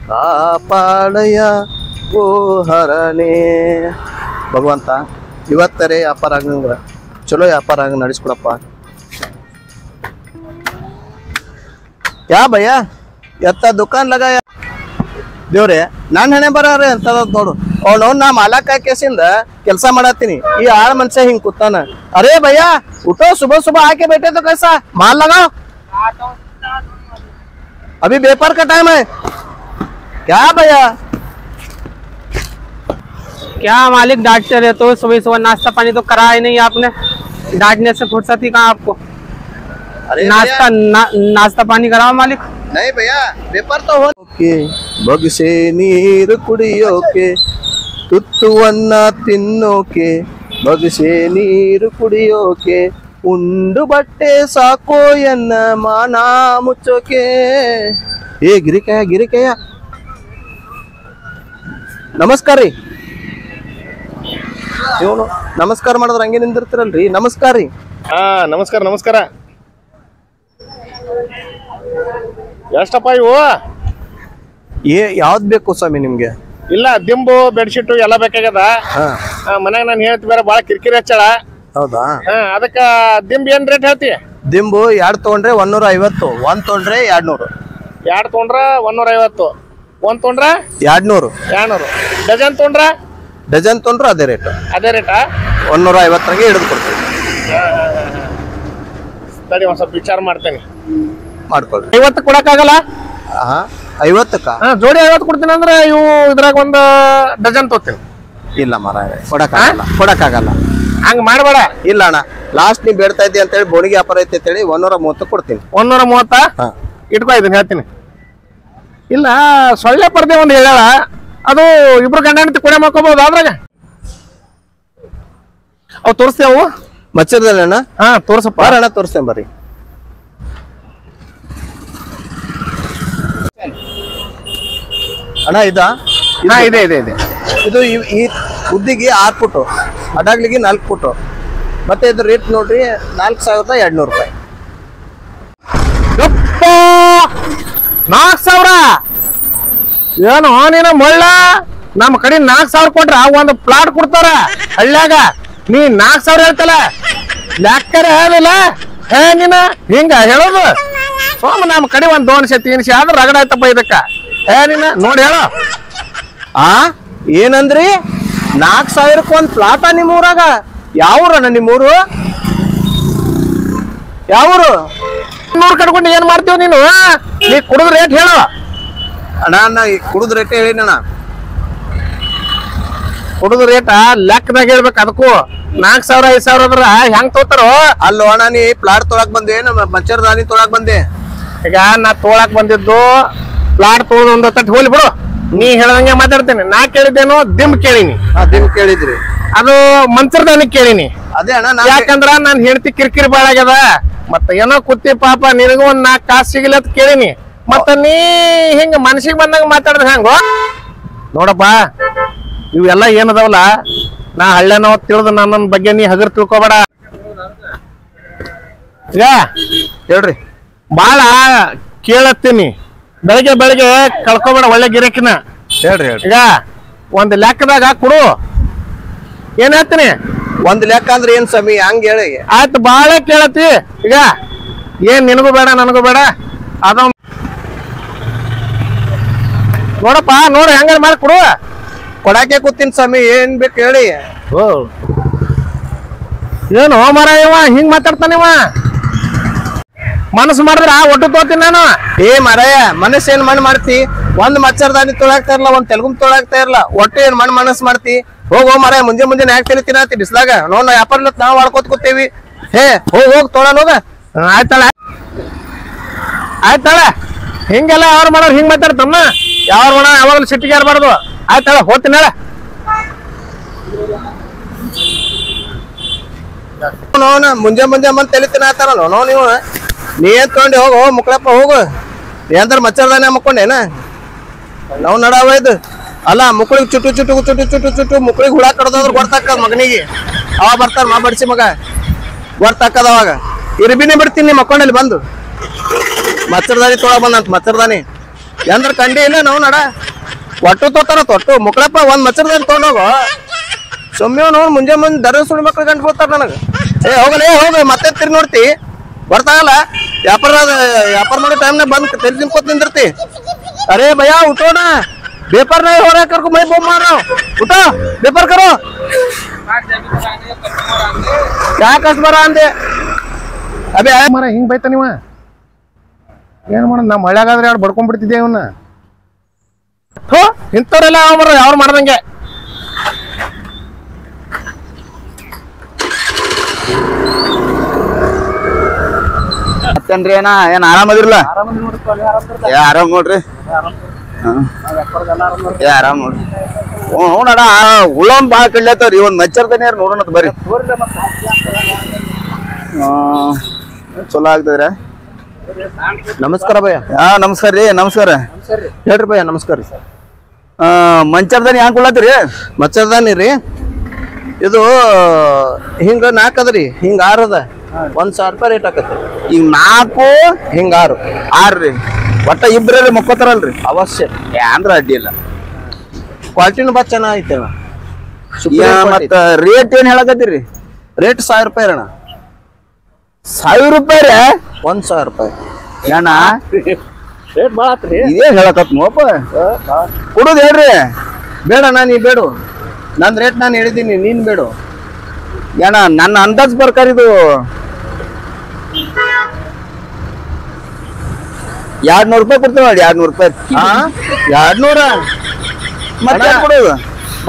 ಕಾಪಾಡಯ್ಯ ಓ ಹರನೇ ಭಗವಂತ ಇವತ್ತರೇ ವ್ಯಾಪಾರ ಆಗಂಗ ಚಲೋ ವ್ಯಾಪಾರ ಆಗ ನಡೆಸ್ಕೊಡಪ್ಪ. ಯಾ ಭಯ್ಯ ಎತ್ತ ದುಕಾನ್ ಲಗಾಯ ದೇವ್ರೆ ನಾನು ಹಣೆ ಬರಾರೆ ಅಂತದ ನೋಡು. ಅವ್ನು ನಾ ಮಾಲಕ ಕೇಸಿಂದ ಕೆಲಸ ಮಾಡತ್ತೀನಿ, ಈ ಆಳ್ ಮನುಷ್ಯ ಹಿಂಗ್ ಕೂತಾನ. ಅರೇ ಭಯ್ಯ उठो सुबह सुबह आके बैठे तो कैसा माल लगाओ, अभी व्यापार का टाइम है क्या भैया? क्या मालिक डांटते रहे तो सुबह सुबह नाश्ता पानी तो करा ही नहीं आपने, डांटने से फुर्सत ही कहाँ आपको। अरे नाश्ता पानी कराओ मालिक। नहीं भैया व्यापार तो हो के बगसे नीर कुड़ियोके ತುತ್ತುವನ್ನ ತಿನ್ನೋಕೆ ಬಗಸೆ ನೀರು ಕುಡಿಯೋಕೆ ಉಂಡು ಬಟ್ಟೆ ಸಾಕೋ ಎನ್ನ ಮಾನ ಮುಚ್ಚೋಕೆ. ಏ ಗಿರಿಕಾಯ ನಮಸ್ಕಾರ ರೀ. ಇವನು ನಮಸ್ಕಾರ ಮಾಡಿದ್ರೆ ಹಂಗೆ ನಿಂದಿರ್ತಿರಲ್ರಿ. ನಮಸ್ಕಾರ ರೀ. ಹಾ ನಮಸ್ಕಾರ. ಎಷ್ಟಪ್ಪ ಇವು? ಯಾವ್ದು ಬೇಕು ಸ್ವಾಮಿ ನಿಮ್ಗೆ? ಇಲ್ಲ ದಿಂಬು ಬೆಡ್ಶೀಟ್ ಎಲ್ಲ ಬೇಕಾಗ್ಯದ. ಮನ್ಯಾಗ ನಾನು ಹೇಳ್ತಿ ಬೇರೆ ಬಾಳ ಕಿರಿಕಿರಿ ಹಚ್ಚಳ. ಹೌದಾ? ಅದಕ್ಕ ದಿಂಬ್ ಏನ್ ರೇಟ್ ಹೇಳ್ತಿ? ದಿಂಬು 2 ತೊಗೊಂಡ್ರೆ 150, 1 ತೊಗೊಂಡ್ರೆ 200. 2 ತೊಗೊಂಡ್ರ 150, 1 ತೊಗೊಂಡ್ರ 200. ಡಜನ್ ತೊಗೊಂಡ್ರ? ಡಜನ್ ತೊಗೊಂಡ್ರೆ ಅದೇ ರೇಟಾ? 150 ಹಿಡಿದು ಕೊಡ್ತೀವಿ. ಸರಿ ಒಂದ್ ಸ್ವಲ್ಪ ವಿಚಾರ ಮಾಡ್ತೇನೆ. ಮಾಡ್ಕೊಳ್ರಿ. 50 ಕೊಡಕ್ಕಾಗಲ್ಲ? 50ಕ್ಕ ಜೋಡಿ 50 ಕೊಡ್ತೀನಿ ಅಂದ್ರೆ ಇವು ಇದ್ರಾಗ ಒಂದು ಡಜನ್ ತೋತೀನಿ. ಇಲ್ಲ ಮಾರಾಯ ಕೊಡಕ್ಕಾಗಲ್ಲ. ಹಂಗ ಮಾಡಬೇಡ. ಇಲ್ಲ ಅಣ್ಣ ಲಾಸ್ಟ್ ನೀ ಬೇಡ್ತಾ ಇದ್ದಿ ಅಂತ ಹೇಳಿ ಬೋಣಿಗೆ ವ್ಯಾಪಾರ ಐತಿ ಅಂತ ಹೇಳಿ 130 ಕೊಡ್ತೀನಿ. 130 ಇಟ್ಕೋ ಇದನ್ನ ಹೇಳ್ತೀನಿ. ಇಲ್ಲ ಸೊಳ್ಳೆ ಪರ್ದೆ ಒಂದು ಹೇಳ, ಅದು ಇಬ್ರು ಗಂಡ ಹೆಂಡತಿ ಕೊಡೆ ಮಾಡ್ಕೋಬಹುದು. ಅದ್ರಾಗ ಅವು ತೋರಿಸ್ತೇವು ಮಚ್ಚರದಲ್ಲಿ ಅಣ್ಣ. ತೋರ್ಸಪ್ಪ ಅಣ್ಣ ತೋರಿಸ್ತೇನೆ ಬರ್ರಿ. ಅಣ್ಣ ಇದೆ. ಇದು ಈ ಉದ್ದಿಗೆ 6 ಫುಟ್, ಅಡಾಗ್ಲಿಗೆ 4 ಫುಟ್. ಮತ್ತೆ ಇದ್ರ ರೇಟ್ ನೋಡ್ರಿ 4200 ರೂಪಾಯಿ. 4000 ಏನು ನೀನು ಮಳ್ಳ? ನಮ್ಮ ಕಡೆ 4000 ಕೊಟ್ರ ಒಂದು ಪ್ಲಾಟ್ ಕೊಡ್ತಾರ ಹಳ್ಳ್ಯಾಗ. ನೀ 4000 ಹೇಳ್ತಲ್ಲ, ಲೆಕ್ಕರ ಹೇಳಿಲ್ಲ ನೀನ ಹಿಂಗ ಹೇಳೋದು. ಸೋಮ ನಮ್ಮ ಕಡೆ ಒಂದ್ 200-300 ಆದ್ರೆ ರಗಡ ಆಯ್ತಪ್ಪ ಇದಕ್ಕ. ನೀನ ನೋಡಿ ಹೇಳ. ಏನಂದ್ರಿ 4000ಕ್ಕೆ ಒಂದ್ ಪ್ಲಾಟ ನಿಮ್ಮೂರಾಗ? ಯಾವೂರಣ್ಣ ನಿಮ್ಮೂರು? ಯಾವೂರು? 100 ಕಟ್ಕೊಂಡು ಏನ್ ಮಾಡ್ತೀವ ನೀನು? ನೀ ಕುಡಿದ ರೇಟ್ ಹೇಳು ಅಣ್ಣ. ಕುಡಿದ ರೇಟ್ ಹೇಳಿನಣ್ಣ. ಕುಡಿದ ರೇಟ ಲೆಕ್ಕದಾಗ ಹೇಳ್ಬೇಕು. ಅದಕ್ಕೂ 4000 5000 ಅದ್ರ ಹೆಂಗ್ ತೋತಾರೋ? ಅಲ್ಲೋ ಅಣ್ಣ ನೀ ಪ್ಲಾಟ್ ತೊಳಕ್ ಬಂದೆ, ನಮ್ಮ ಮಚ್ಚರ್ದಾನಿ ತೊಳಕ್ ಬಂದೆ. ಈಗ ನಾ ತೋಳಕ್ ಬಂದಿದ್ದು ಪ್ಲಾಟ್ ತೊಗೊಂಡು ಒಂದು ತಟ್ಟು ಹೋಲಿ ಬಿಡು. ನೀ ಹೇಳ್ದಂಗೆ ಮಾತಾಡ್ತೇನೆ. ನಾ ಕೇಳಿದ್ದೇನು ದಿಂಬ್ ಕೇಳಿನಿ. ದಿಂಬ್ ಕೇಳಿದ್ರಿ? ಅದು ಮಂಚರ್ದಾನಿ ಕೇಳಿನಿ. ಅದೇ ಅಣ್ಣ. ಯಾಕಂದ್ರ ನಾನ್ ಹೆಂಡತಿ ಕಿರಿಕಿರಿ ಬಾಳ ಆಗ್ಯದ. ಮತ್ತ ಏನೋ ಕುತ್ತಿ ಪಾಪ ನಿನಗೂ ಒಂದ್ 4 ಕಾಸು ಸಿಗಲಿ ಅಂತ ಕೇಳಿನಿ. ಮತ್ತ ನೀ ಹಿಂಗ ಮನಸ್ಸಿಗೆ ಬಂದಂಗ ಮಾತಾಡಿದ್ರೆ ಹೆಂಗೋ ನೋಡಪ್ಪ. ಇವೆಲ್ಲ ಏನದಾವಲ್ಲ, ನಾ ಹಳ್ಳೆನೋ ತಿಳಿದು ನನ್ನ ಬಗ್ಗೆ ನೀ ಹಗರ್ ತಿಳ್ಕೊಬೇಡ. ಈಗ ಹೇಳ್ರಿ. ಬಾಳ ಕೇಳತ್ತೀನಿ. ಬೆಳಗ್ಗೆ ಕಳ್ಕೊಬೇಡ ಒಳ್ಳೆ ಗಿರಾಕಿನ. ಹೇಳ್ರಿ. ಈಗ ಒಂದ್ ಲೆಕ್ಕದಾಗ ಕೊಡು. ಏನ್ ಹೇಳ್ತೀನಿ? ಒಂದ್ ಲೆಕ್ಕ ಅಂದ್ರೆ ಏನ್ ಸಮಿ? ಹಂಗ ಹೇಳಿ. ಆಯ್ತು ಬಾಳ ಕೇಳತ್ತಿ. ಈಗ ಏನ್ ನಿನಗೂ ಬೇಡ ನನಗೂ ಬೇಡ. ಅದ ನೋಡಪ್ಪ, ನೋಡ್ರಿ ಹೆಂಗ ಮಾಡಿ ಕೊಡು. ಕೊಡಾಕೆ ಕೂತೀನಿ ಸ್ವಾಮಿ, ಏನ್ ಬೇಕು ಹೇಳಿ. ಏನು ಮರ ಇವ ಹಿಂಗ್ ಮಾತಾಡ್ತಾನಿವ? ಮನಸ್ಸು ಮಾಡಿದ್ರ ಒಟ್ಟು ತೋತೀನಿ ನಾನು. ಮರಾಯ ಮನಸ್ಸು ಏನ್ ಮಣ್ಣು ಮಾಡ್ತಿ? ಒಂದ್ ಮಚ್ಚರ್ದಾನಿ ತೊಳಾಗ್ತಾ ಇರಲ್ಲ, ಒಂದ್ ತೆಲುಗು ತೊಳಾಗ್ತಾ ಇರಲ್ಲ, ಒಟ್ಟು ಏನ್ ಮನಸ್ಸು ಮಾಡ್ತಿ? ಹೋಗೋ ಮರಾಯ, ಮುಂಜಾನೆ ಯಾಕೆ ತಿಳಿತೀನತಿ ಬಿಸ್ಲಾಗ? ನೋಡ್ ವ್ಯಾಪಾರ ನಾವ್ ಮಾಡ್ಕೋತ ಕೂತೇವಿ. ಹೋಗ್ ತೊಳನ್ ಹೋಗ. ಆಯ್ತಾಳ ಹಿಂಗೆಲ್ಲ ಯಾರು ಮಾಡೋರು ಹಿಂಗ್ ಮಾತಾಡ್ತಮ್ಮ. ಯಾರು ಮಾಡ ಯಾವಾಗಲೂ ಸಿಟ್ಟಿಗೆ ಇರಬಾರ್ದು. ಆಯ್ತಾಳ ಹೋಗ್ತೀನಿ ಹೇಳ. ಮುಂಜಾನೆ ಬಂದ್ ತೆಲಿತೀನಿ ಆತಾರಲ್ಲ ನೀವು. ನೀ ಏನ್ ತಗೊಂಡಿ? ಹೋಗು ಮುಕ್ಳಪ್ಪ ಹೋಗು. ಏನಂದ್ರ ಮಚ್ಚರ್ದಾನೆ ಮುಕ್ಕೊಂಡೇನ? ನಾವು ನಡಾವ ಇದು ಅಲ್ಲ. ಮುಕ್ಳಿಗೆ ಚುಟ್ಟು ಮುಕ್ಳಿಗೆ ಹುಳ ಕಡ್ದಾದ್ರು ಗೊತ್ತಾಕದ ಮಗನಿಗೆ. ಅವ ಬರ್ತಾರ ಮಾ ಬಡಿಸಿ ಮಗ ಗೊತ್ತಾಕದ. ಅವಾಗ ಇರ್ಬಿನೇ ಬಿಡ್ತೀನಿ ಮಕ್ಕೊಂಡಲ್ಲಿ ಬಂದು. ಮಚ್ಚರ್ದಾನಿ ತೊಳಗ್ ಬಂದಂತ ಮಚ್ಚರ್ದಾನಿ. ಎಂದ್ರ ಕಂಡಿ ಇಲ್ಲ ನಾವು ನಡ ಒಟ್ಟು ತೋತಾರ ತೊಟ್ಟು ಮುಕ್ಳಪ್ಪ ಒಂದ್ ಮಚ್ಚರ್ದಲ್ಲಿ ತೊಗೊಂಡೋಗು ಸುಮ್ಮನೆ ನೋಡ್ ಮುಂಜೆ ದರ ಸುಳಿ ಮಕ್ಳು ಗಂಟು ಹೋಗ್ತಾರ ನನಗ ಹೋಗಲೇ ಹೋಗ ಮತ್ತೆ ತಿರ್ಗಿ ನೋಡ್ತಿ ಬರ್ತಾಗಲ್ಲ ವ್ಯಾಪಾರ ಮಾಡೋ ಟೈಮ್ನಾಗ ಬಂದ್ ತೆಲಿ ತಿನ್ಕೋತ ನಿಂದಿರ್ತಿ अरे भैया उठो ना पेपर नहीं हो रहा कर को मैं बम मार रहा हूँ उठो पेपर करो क्या कस्टमर आंदे अबे ಮರ ಹಿಂಗ್ ಬೈತ ನೀವ ಏನ್ ಮಾಡ ನಾ ಮಳೆಗಾದ್ರೆ ಯಾರು ಬಡ್ಕೊಂಡ್ಬಿಡ್ತಿದ್ದೆ ಇವನ್ನ ಇಂಥವ್ರೆಲ್ಲ ಮರ ಯಾರು ಮಾಡ್ದಂಗೆ ಮತ್ತೇನ್ರಿ ಏನ್ ಆರಾಮದಿರಲ್ಲ ಆರಾಮ್ ನೋಡ್ರಿ ಆರಾಮ್ ನೋಡ್ರಿ ಹ್ಞೂ ನಡ ಹುಳನ್ ಬಾಳ ಕಡ್ಲತ್ತವ್ರಿ ಒಂದ್ ಮಚ್ಚರ್ದಾನೆ ಯಾರು ನೋಡೋಣ ಬರ್ರಿ ಚಲೋ ಆಗ್ತದ್ರ ನಮಸ್ಕಾರ ಭಯ್ಯ ನಮಸ್ಕಾರ ರೀ ನಮಸ್ಕಾರ ಹೇಳ್ರಿ ಭಯ್ಯ ನಮಸ್ಕಾರ ರೀ ಮಂಚರ್ದಾನಿ ಹ್ಯಾಂಗ ಕೊಡ್ಲತ್ತೀರಿ ಮಚ್ಚರ್ದಾನಿ ರೀ ಇದು ಹಿಂಗ 4 ಅದರಿ ಹಿಂಗ 6 ಅದ 1,000 ರೂಪಾಯಿ ರೇಟ್ ಆಕತಿ ಈಗ 4 ಹಿಂಗ 6 ರೀ ಒಟ್ಟ ಇಬ್ರಲ್ಲಿ ಮಕ್ಕೋತಾರಲ್ರಿ ಅವಶ್ಯ ಅಂದ್ರ ಅಡ್ಡಿ ಇಲ್ಲ ಕ್ವಾಲಿಟಿನೂ ಬಾ ಚೆನ್ನಾಗೈತೆ ಮತ್ತ ರೇಟ್ ಏನ್ ಹೇಳಕತ್ತೀರಿ ರೇಟ್ 1,000 ರೂಪಾಯಿ ಅಣ್ಣ 1,000 ರೂಪಾಯಿ ರೀ 1,000 ರೂಪಾಯಿ ಏನ ರೇಟ್ ಭಾಳ ಆತ್ರಿ ಇದೇನ್ ಹೇಳಕತ್ ನೋಪ ಕೊಡುದು ಹೇಳ್ರಿ ಬೇಡಣ್ಣ ನೀ ಬೇಡು ನನ್ ರೇಟ್ ನಾನು ಹೇಳಿದ್ದೀನಿ ನೀನ್ ಬೇಡು ಏನ ನನ್ನ ಅಂದಾಜ್ ಪ್ರಕಾರ ಇದು 200 ರೂಪಾಯಿ ಕೊಡ್ತೀವಿ ನೋಡಿ 200 ರೂಪಾಯಿ 200 ಮತ್ತೆ ಕೊಡೋದು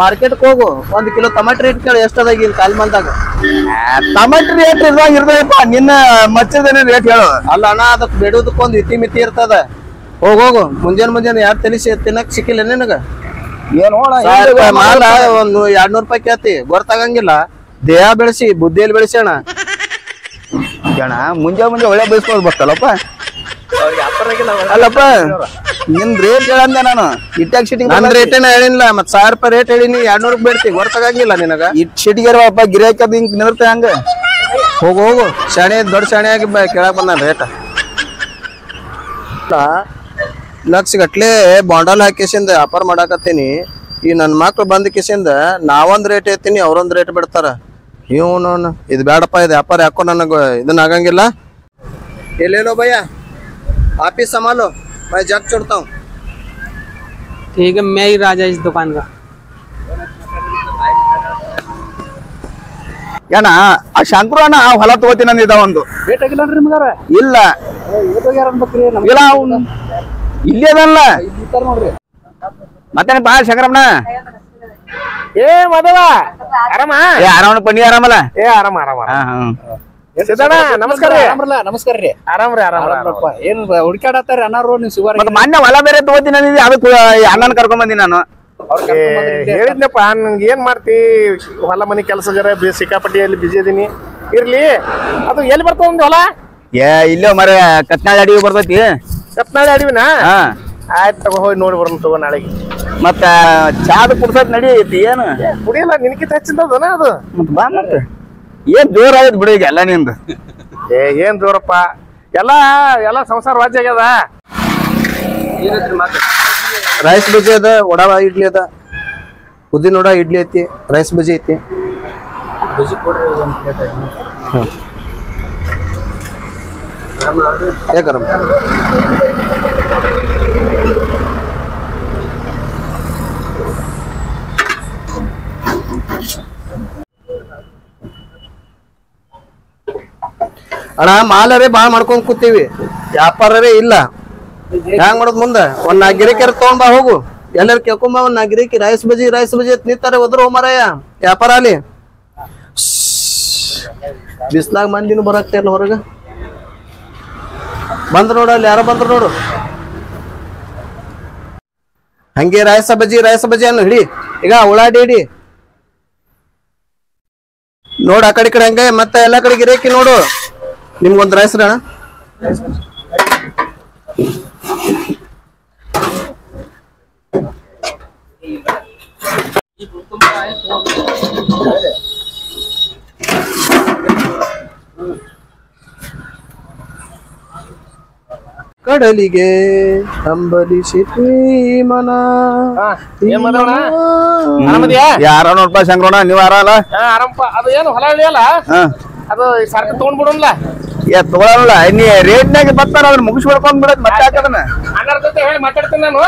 ಮಾರ್ಕೆಟ್ಗೆ ಹೋಗು 1 ಕಿಲೋ ಟಮಾಟೆ ರೇಟ್ ಕೇಳಿ ಎಷ್ಟದಾಗ ಇಲ್ಲಿ ಕಾಲ್ ಮಂದಾಗ ಟಮಾಟರ್ ರೇಟ್ ಇರುವಾಗ ಇರ್ದಪ್ಪ ನಿನ್ನ ಮಚ್ಚದೇನೆ ರೇಟ್ ಹೇಳು ಅಲ್ಲ ಅಣ್ಣ ಅದಕ್ಕೆ ಬೇಡೋದಕ್ಕೊಂದು ಇತಿ ಮಿತಿ ಇರ್ತದ ಹೋಗು ಮುಂಜಾನೆ ಯಾರು ತಿಳಿಸಿ ತಿನ್ನಕ್ ಸಿಕ್ಕಿಲ್ಲ ನಿನಗ ಏನು ಮಾಲ ಒಂದು 200 ರೂಪಾಯಿ ಕೇಳ್ತಿ ಗೊತ್ತಾಗಂಗಿಲ್ಲ ದೇಹ ಬೆಳೆಸಿ ಬುದ್ಧಿಯಲ್ಲಿ ಬೆಳೆಸಿ ಅಣ್ಣ ಜನ ಮುಂಜಾನೆ ಒಳ್ಳೆ ಬಯಸ್ಕೋದ್ ಬರ್ತಲ್ಲಪ್ಪ ಅಲ್ಲಪ್ಪ ನಿನ್ ರೇಟ್ ಹೇಳಂದೆ ನಾನು ಇಟ್ಟಾಗ ಸಿಟಿಗೆ ನನ್ ರೇಟೇನ ಹೇಳಿಲ್ಲ ಮತ್ 1,000 ರೂಪಾಯಿ ರೇಟ್ ಹೇಳಿನಿ 200 ಬೇಡ್ತಿ ಗೊತ್ತಾಗಂಗಿಲ್ಲ ನಿನಗ ಇಟ್ ಸಿಟಿಗೆರಪ್ಪ ಗಿರಾಕಿ ಹಿಂಗ್ ನಿಂದಿರ್ತೆ ಹಂಗ ಹೋಗು ಶಾಣೆ ದೊಡ್ಡ ಶಾಣೆ ಆಗಿ ಕೇಳಕ್ ಬಂದ ರೇಟ್ ಲಕ್ಷ ಗಟ್ಲೆ ಬಾಂಡಲ್ ಹಾಕಿಸಿಂದ ವ್ಯಾಪಾರ ಮಾಡಾಕತ್ತೀನಿ ಈ ನನ್ ಮಕ್ಳು ಬಂದ ಕಿಸಿಂದ ನಾವೊಂದ್ ರೇಟ್ ಐತೀನಿ ಅವ್ರೊಂದ್ ರೇಟ್ ಬಿಡ್ತಾರ ಇವನು ಇದು ಬೇಡಪ್ಪ ಇದು ವ್ಯಾಪಾರ ಯಾಕೋ ನನಗ ಇದನ್ನ ಆಗಂಗಿಲ್ಲ ಎಲ್ಲೇನೋ ಭಯ್ಯ ಆಫೀಸ್ ಸಂಭಾलो मैं जग छोड़ता हूँ ठीक है मैं ही राजा इस दुकान का ಏನ ಆ ಶಂಕರು ಅಣ್ಣ ಹೊಲ ತಗೋತೀನಿ ಅಂದಿದ್ದ ಒಂದು ಇಲ್ಲ ಇಲ್ಲ ಅವ್ನು ಇಲ್ಲೇ ಅದಲ್ಲ ಮತ್ತೆ ಬಾ ಶಂಕರಮ್ಮನ ಏ ಮದವ ಆರಾಮ ಏ ಆರಾಮಪ್ಪ ನೀ ಆರಾಮಲ್ಲ ಏ ಆರಾಮ ಆರಾಮ ಸಿದ್ದಣ್ಣ ನಮಸ್ಕಾರ ನಮಸ್ಕಾರ ರೀ ಆರಾಮ್ರಿ ಆರಾಮ್ರಪ್ಪ ಏನ್ ಹುಡುಕಾಡತ್ತಾರ ಅನ್ನಾರು ನೀವು ಸುಗಾರ ಮತ್ತೆ ಮೊನ್ನೆ ಹೊಲ ಬೇರೆ ತಗೋತೀನಿ ಅಂದಿದ್ದೆ ಅದಕ್ಕೆ ಅಣ್ಣನ ಕರ್ಕೊಂಡ್ ಬಂದಿ ನಾನು ಹೇಳಿದ್ನಪ್ಪ ನಂಗೆ ಏನ್ ಮಾಡ್ತಿ ಹೊಲ ಮನಿ ಕೆಲಸಗಾರ ಸಿಕ್ಕಾಪಟ್ಟಿಯಲ್ಲಿ ಬಿಜಿ ಇದೀನಿ ಇರ್ಲಿ ಅದು ಎಲ್ಲಿ ಬರ್ತಾವ ಒಂದು ಹೊಲ ಏ ಇಲ್ಲೋ ಮರ ಕತ್ನಾಳ್ ಅಡಿಗೆ ಬರ್ತೈತಿ ಕತ್ನಾಳೆ ಅಡಿವಿನ ಹಾ ಆಯ್ತು ತಗೋ ಹೋಗಿ ನೋಡಿ ಬರೋಣ ತಗೋ ನಾಳೆಗೆ ಮತ್ತ ಚಾದ ಕುಡ್ಸತ್ ನಡಿಯೈತಿ ಏನು ಕುಡಿಯಲ್ಲ ನಿನಕಿತ ಹೆಚ್ಚಿಂದದನ ಅದು ಮತ್ ಬಾ ಮತ್ತೆ ಏನ್ ಜೋರ್ ಆಗೈತಿ ಬಿಡು ಈಗ ಎಲ್ಲ ನಿಂದು ಏನ್ ಜೋರಪ್ಪ ಎಲ್ಲ ಸಂಸಾರ ವಾಜ್ಯ ಆಗ್ಯದ ರೈಸ್ ಬಜಿ ಅದ ವಡಾ ಇಡ್ಲಿ ಅದ ಉದ್ದಿನ ವಡಾ ಇಡ್ಲಿ ಐತಿ ರೈಸ್ ಬಜಿ ಐತಿ ಗರಂ ಅಣ್ಣ ಮಾಲರೇ ಬಾಳ ಮಾಡ್ಕೊಂಡ್ ಕೂತೀವಿ ವ್ಯಾಪಾರರೇ ಇಲ್ಲ ಹ್ಯಾಂಗ ಮಾಡೋದ್ ಮುಂದೆ ಒಂದ್ 4 ಗಿರಿಕೆರ ತಗೊಂಡ್ ಬಾ ಹೋಗು ಎಲ್ಲರೂ ಕೇಳ್ಕೊಂಬ ಒಂದ್ 4 ಗಿರಿಕಿ ರೈಸ್ ಬಜಿ ಅಂತ ನಿಂತಾರೆ ಹೋದ್ರು ಹೋಮರಾಯ ವ್ಯಾಪಾರ ಅಲ್ಲಿ ಬಿಸ್ಲಾಗ ಮಂದಿನೂ ಬರಾಕ್ತಿಲ್ಲ ಹೊರಗ ಬಂದ್ರ ನೋಡು ಅಲ್ಲಿ ಯಾರೋ ಬಂದ್ರ ನೋಡು ಹಂಗೆ ರೈಸ ಬಜಿ ಅನ್ನು ಹಿಡಿ ಈಗ ಉಳ್ಳಾಡಿ ಹಿಡಿ ನೋಡು ಆ ಕಡೆ ಹಂಗೆ ಮತ್ತೆ ಎಲ್ಲಾ ಕಡೆ ಗಿರಾಕಿ ನೋಡು ನಿಮ್ಗೊಂದ್ ರೈಸ್ ಅಣ್ಣ ಕಡಲಿಗೆ ಹಂಬಲಿಸಿತು ಮನ. ಏನ್ ಮಾಡೋಣ ಆರಾಮದಿಯಾ? ಯಾರ ನೋಡ್ಪ ಶಂಕರಣ್ಣ, ನೀವ್ ಆರಲ್ಲ? ಆರಾಮಪ್ಪ. ಅದು ಏನು ಹೊಲ ಇಳಿಯಲ್ಲ, ಅದು ಸರ್ಕ ತಗೊಂಡ್ಬಿಡಲ್ಲ. ತಗೊಳಲ್ಲ, ನೀ ರೇಟ್ನಾಗ ಬರ್ತಾರ ಅದನ್ನ ಮುಗಿಸ್ಬಿಡ್ಕೊಂಡ್ ಬಿಡತ್ ಮತ್ತೆ ಹಾಕದನ್ನ. ಅಣ್ಣರ ಜೊತೆ ಹೇಳಿ ಮಾತಾಡ್ತೀನಿ ನಾನು.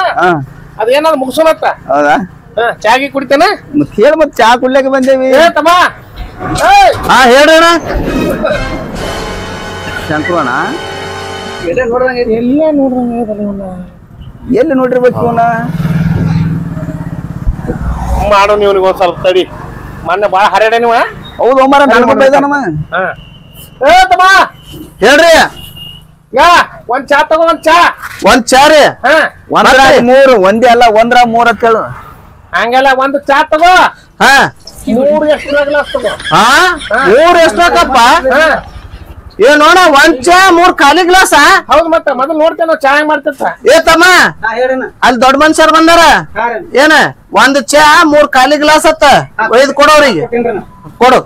ಅದೇನಾದ್ರು ಮುಗಿಸೋಣತ್ತ. ಹೌದಾ? ಚಾಗಿ ಕುಡಿತೇನೆ ಹೇಳ ಮತ್ ಚಾ ಕುಡ್ಲಿಕ್ಕೆ ಬಂದೇವಿ. ತಮ್ಮ ಹೇಳ್ರಣ. ಶಂಕರಣ್ಣ ಎಲ್ಲ ನೋಡ್ರಂಗ ಎಲ್ಲಿ ನೋಡಿರ್ಬೇಕು ಇವನ? ಮಾಡು ನೀವ್ನಿಗೆ ಒಂದ್ ಸ್ವಲ್ಪ ತಡಿ. ಮೊನ್ನೆ ಬಾಳ ಹರ್ಯಾಡ ನೀವ. ಹೌದು ಒಮ್ಮರ ನನ್ಗೂ ಬೈದಾನಮ್ಮ. ತಮ್ಮ ಹೇಳ್ರಿ. ಯಾ ಒಂದ್ ಚಾ ತಗೋ, ಒಂದ್ ಚಾ. ಒಂದ್ ಚಾ ರೀ. ಒಂದ್ರ ಮೂರು, ಒಂದೇ ಅಲ್ಲ ಒಂದ್ರ ಮೂರ್ ಅಂತ ಹೇಳು. ಹಂಗೆಲ್ಲ ಒಂದ್ ಚಾ ತಗೋ. ಹಾ 3 ಎಕ್ಸ್ಟ್ರಾ ಗ್ಲಾಸ್ ತಗೋ. 3 ಎಷ್ಟಕ್ಕಪ್ಪ? ಏ ನೋಡ, ಒಂದ್ ಚಾ 3 ಖಾಲಿ ಗ್ಲಾಸ್. ಹೌದು, ಮತ್ತೆ ಮೊದಲು ನೋಡ್ತೇವೆ ನಾವು ಚಾ ಹೆಂಗ್ ಮಾಡ್ತಿರ್ತ. ಏ ತಮ್ಮ, ಅಲ್ಲಿ ದೊಡ್ಡ ಮನುಷ್ಯರ್ ಬಂದಾರ. ಏನ ಒಂದ್ ಚಾ 3 ಖಾಲಿ ಗ್ಲಾಸ್ ಅತ್ತ ಒಯ್ದು ಕೊಡೋರಿಗೆ ಕೊಡು.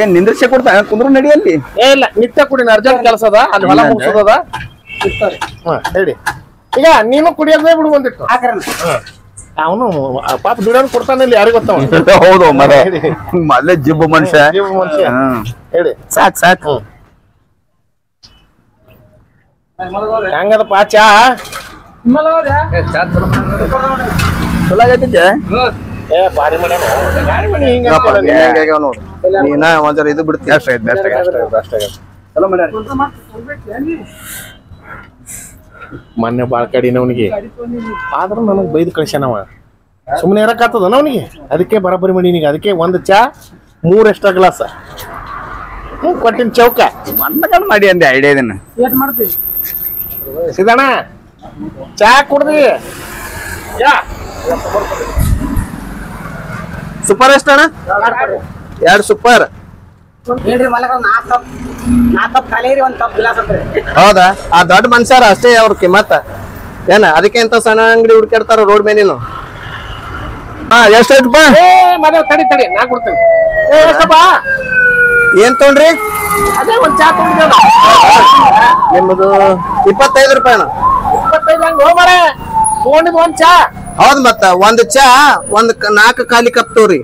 ಏನ್ ನಿಂದ್ರಿಸಿ ಕೊಡ್ತಾ ಕುಂದ್ರು ನಡಿಯಲ್ಲಿ? ಏ ಇಲ್ಲ, ನಿತ್ಯ ಕುಡಿನ ಅರ್ಜೆಂಟ್ ಕೆಲಸ ಅದ, ಅಲ್ಲಿ ಹೊಲ ಮುಗಿಸೋದ. ಹೇಳಿ ಈಗ ನೀನು ಕುಡಿಯೋದೇ ಬಿಡು ಬಂದಿತ್ತು. ಅವನು ಪಾಪ ದುಡಿಯೋನು ಕೊಡ್ತಾನೆ, ಇಲ್ಲಿ ಯಾರಿಗ ಗೊತ್ತವ. ಹೌದು ಮರ ಮೊದ್ಲೇ ಜಿಬ್ಬು ಮನುಷ್ಯ. ಹೇಳಿ ಸಾಕ್ ಸಾಕು. ಹೆಂಗದಪ್ಪ ಚಾ? ಚಲೋ ಆಗೈತಿದ್ದೆ. ಏ ಭಾರಿ ಮಾಡ್ಯಾನ. ನೋಡು ನೀನ ಒಂದ್ ಇದು ಬಿಡ್ತೀನಿ. ಮೊನ್ನೆ ಬಾಳ್ ಕಡಿನ ಅವನಿಗೆ, ಆದ್ರೂ ನನಗ್ ಬೈದು ಕಳ್ಸ್ಯಾನವ. ಸುಮ್ಮನೆ ಇರಕ್ಕಾಗ್ತದ ಅವನಿಗೆ, ಅದಕ್ಕೆ ಬರಬರಿ ಮಾಡೀನಿ. ಅದಕ್ಕೆ ಒಂದ್ ಚಾ 3 ಎಕ್ಸ್ಟ್ರಾ ಗ್ಲಾಸ್ ಕೊಟ್ಟಿನ ಚೌಕ ಮಣ್ಣಗಣ ಮಾಡಿ ಅಂದೆ ಐಡಿಯಾ ಇದನ್ನ. ಸಿದಣ್ಣ ಚಾ ಕುಡ್ದಿ? ಸೂಪರ್ ಎಷ್ಟ ಅಣ್ಣ? 2 ಸೂಪರ್. ಹೌದಾ? ಆ ದೊಡ್ಡ ಮನುಷ್ಯರ ಅಷ್ಟೇ ಅವ್ರ ಕಿಮ್ಮತ್ತ. ಏನ ಅದಕ್ಕೆ ಇಂತ ಸಣ್ಣ ಅಂಗಡಿ ಹುಡ್ಕಾಡ್ತಾರ ರೋಡ್ ಮೇಲಿನ. ಎಷ್ಟೈತಪ್ಪ? ಮದುವೆ ತಡಿ ತಡಿ, ನಾ ಕೊಡ್ತೇನೆ. ಏನ್ ತೊಗೊಂಡ್ರಿ? ಅದೇ ಒಂದ್ ಚಾ ತಗೊಂಡಿದ್ದ. ನಿಮ್ಮದು 25 ರೂಪಾಯಿ ಅಣ್ಣ. 25 ಹಂಗ ಹೋಗ್ಬಾರ. ತಗೊಂಡಿದ್ ಒಂದ್ ಚಾ. ಹೌದ್ ಮತ್ತ ಒಂದ್ ಚಾ 4 ಖಾಲಿ ಕಪ್ ತೋರಿ.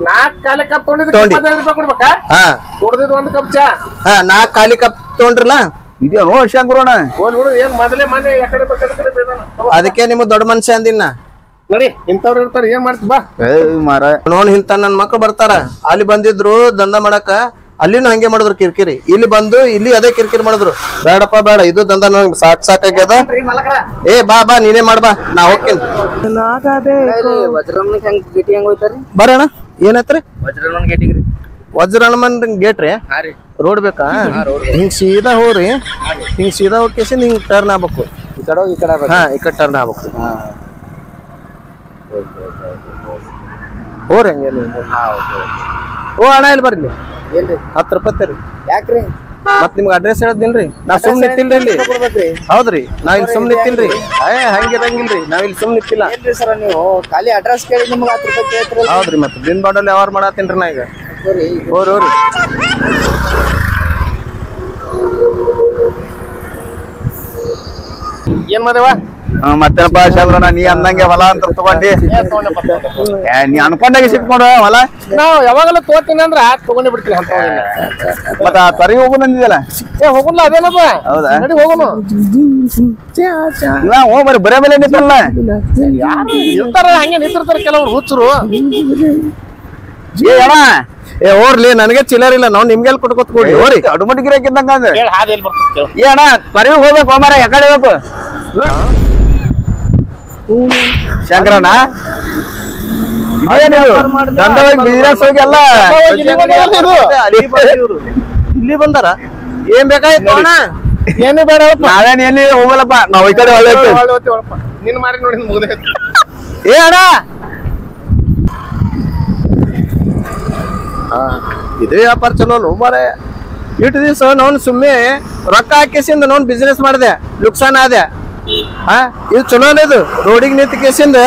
4 ಖಾಲಿ ಕಪ್ ತಗೊಂಡಿದ್ 25 ರೂಪಾಯಿ ಕೊಡ್ಬೇಕಾ? ಹಾ ಕುಡ್ದಿದ್ ಒಂದ್ ಕಪ್ ಚಾ. 4 ಖಾಲಿ ಕಪ್ ತಗೊಂಡ್ರಲ್ಲ. ಇದೇನೋ ಶಂಕರಣ್ಣ? ಏನ್ ಮೊದಲೇ ಮನೆ ಯಾಕಡೆ ಬೇಕಾದ್ರೆ ಅದಕ್ಕೆ ನಿಮ್ ದೊಡ್ಡ ಮನುಷ್ಯ ಅಂದಿನ. ನೋಡಿ ಇಂಥವ್ರು ಇರ್ತಾರೆ, ಏನ್ ಮಾಡ್ತಿ ಬಾ. ಮಾರ ನೋಡ್ ಇಂತ ನನ್ ಮಕ್ಳು ಬರ್ತಾರ. ಅಲ್ಲಿ ಬಂದಿದ್ರು ದಂಧ ಮಾಡಕ, ಅಲ್ಲಿನೂ ಹಂಗೆ ಮಾಡಿದ್ರು ಕಿರಿಕಿರಿ. ಇಲ್ಲಿ ಬಂದು ಇಲ್ಲಿ ಅದೇ ಕಿರಿಕಿರಿ ಮಾಡಿದ್ರು. ಬೇಡಪ್ಪ ಬೇಡ, ಇದು ದಂಧ ನಂಗೆ ಸಾಕಾಗ್ಯದ. ಏ ಬಾ ಬಾ ನೀನೇ ಮಾಡ್ಬಾ, ನಾ ಹೋಗ್ತೀನಿ. ಬರೋಣ. ಏನೈತ್ರಿ? ವಜ್ರಮನ್ ಗೇಟ್ ರೀ? ರೋಡ್ ಬೇಕಾ? ಹಿಂಗ್ ಸೀದಾ ಹೋಗ್ರಿ. ಹಿಂಗ್ ಸೀದಾ ಹೋಗ್ಕೇಸಿ ಹಿಂಗ್ ಟರ್ನ್ ಆಗ್ಬೇಕು. ಹಾ ಈ ಕಡೆ ಟರ್ನ್ ಆಗ್ಬೇಕು. ಹೋರಿ ಹಂಗೆ. ಓ ಅಣ್ಣ ಇಲ್ಲಿ ಬರ್ಲಿ. 10 ರೂಪಾಯಿ ತರಿ. ಯಾಕ್ರಿ? ಮತ್ ನಿಮ್ಗೆ ಅಡ್ರೆಸ್ ಹೇಳದಿಲ್ರಿ? ನಾ ಸುಮ್ನೆ ನಿಂತಿಲ್ರಿ ಇಲ್ಲಿ. ಹೌದ್ರಿ, ನಾವ್ ಇಲ್ಲಿ ಸುಮ್ನೆ ನಿಂತಿಲ್ರಿ. ಹಂಗಿರಂಗಿಲ್ರಿ, ನಾವ್ ಇಲ್ಲಿ ಸುಮ್ನೆ ನಿಂತಿಲ್ಲ. ಏನ್ರಿ ಸರ ನೀವು ಖಾಲಿ ಅಡ್ರೆಸ್ ಕೇಳಿ ನಿಮ್ಗೆ 10 ರೂಪಾಯಿ ಕೇಳ್ತೀರಲ್ಲ? ಹೌದ್ರಿ, ಮತ್ತೆ ದಿನ ಬಾಡಲ್ಲಿ ವ್ಯವಹಾರ ಮಾಡತ್ತೀನ್ರಿ ನಾ ಈಗ. ಹೋರಿ ಏನ್ ಮಾಡವ? ಮತ್ತೇನಪ್ಪ ಶಂಕರಣ್ಣ, ನೀ ಅಂದಂಗೆ ಹೊಲ ಅಂತ ತಗೊಂಡಿ? ನೀ ಅನ್ಕೊಂಡಾಗ ಸಿಕ್ಕೊಂಡು ಹೊಲ ನಾವು ಯಾವಾಗಲೂ ತಗೋತೀನಿ ಅಂದ್ರ ತಗೊಂಡೇ ಬಿಡ್ತೀನಿ ಅಂತ. ಮತ್ತ ತರಿ ಹೋಗು ನಂದಿದಲ್ಲ? ಹೋಗುಲ್ಲ, ಅದೇನಪ್ಪ. ಹೌದಾ? ನಡಿ ಹೋಗುನು. ಬರೀ ಬರೇ ಮೇಲೆ ನಿಂತಲ್ಲ. ಇರ್ತಾರ ಹಂಗೆ ನಿಂತಿರ್ತಾರ ಕೆಲವ್ರು ಹುಚ್ಚರು. ಏ ಅಣ್ಣ, ಏ ಹೋರ್ಲಿ, ನನಗೆ ಚಿಲ್ಲರ್ ಇಲ್ಲ. ನಾವು ನಿಮ್ಗೆಲ್ ಕೊಟ್ಕೋತ್ ಕೊಡಿ. ಹೋರಿ ಅಡುಮಟಿ ಗಿರಾಕಿದ್ದಂಗ. ಹೇಳಿ ಹಾದಿ ಎಲ್ಲಿ ಬರ್ತದೆ? ಏ ಅಣ್ಣ, ತರಿ ಹೋಗ್ಬೇಕು ಹೋಮಾರ, ಯಾಕಡೆ ಹೋಗ್ಬೇಕು ಶಂಕರಣ್ಣ? ಬಿಸಿನೆಸ್ ಹೋಗಿ ಎಲ್ಲ ಇಲ್ಲಿ ಬಂದಾರ. ಏನ್ ಬೇಕಾಯ್ತು ಅಣ್ಣ? ಏನು ಬೇಡ, ನಾವೇನ್ ಎಲ್ಲಿ ಹೋಗಲ್ಲಪ್ಪ, ನಾವ್ ಈ ಕಡೆ ಒಳ್ಳೆ ನಿನ್ ಮಾರಿ ನೋಡಿ ಮುಗ್ದೆ. ಏ ಅಣ್ಣ, ಇದೇ ವ್ಯಾಪಾರ ಚಲೋ ಮಾರೆ. ಇಟ್ಟು ದಿವಸ ನೋನ್ ಸುಮ್ಮನೆ ರೊಕ್ಕ ಹಾಕಿಸಿಂದ ನೋನ್ ಬಿಸ್ನೆಸ್ ಮಾಡಿದೆ, ನುಕ್ಸಾನ್ ಆದೆ. ಇದು ಚಲೋನೇ. ಇದು ರೋಡಿಗೆ ನಿಂತ ಕೇಸಿಂದ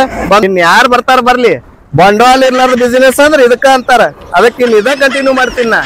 ಇನ್ ಯಾರು ಬರ್ತಾರ ಬರ್ಲಿ, ಬಂಡವಾಳ ಇರ್ಲಾರ್ದ ಬಿಸ್ನೆಸ್ ಅಂದ್ರೆ ಇದಕ್ಕ ಅಂತಾರ. ಅದಕ್ಕೆ ಇನ್ ಇದ ಕಂಟಿನ್ಯೂ ಮಾಡ್ತೀನಿ ನಾ.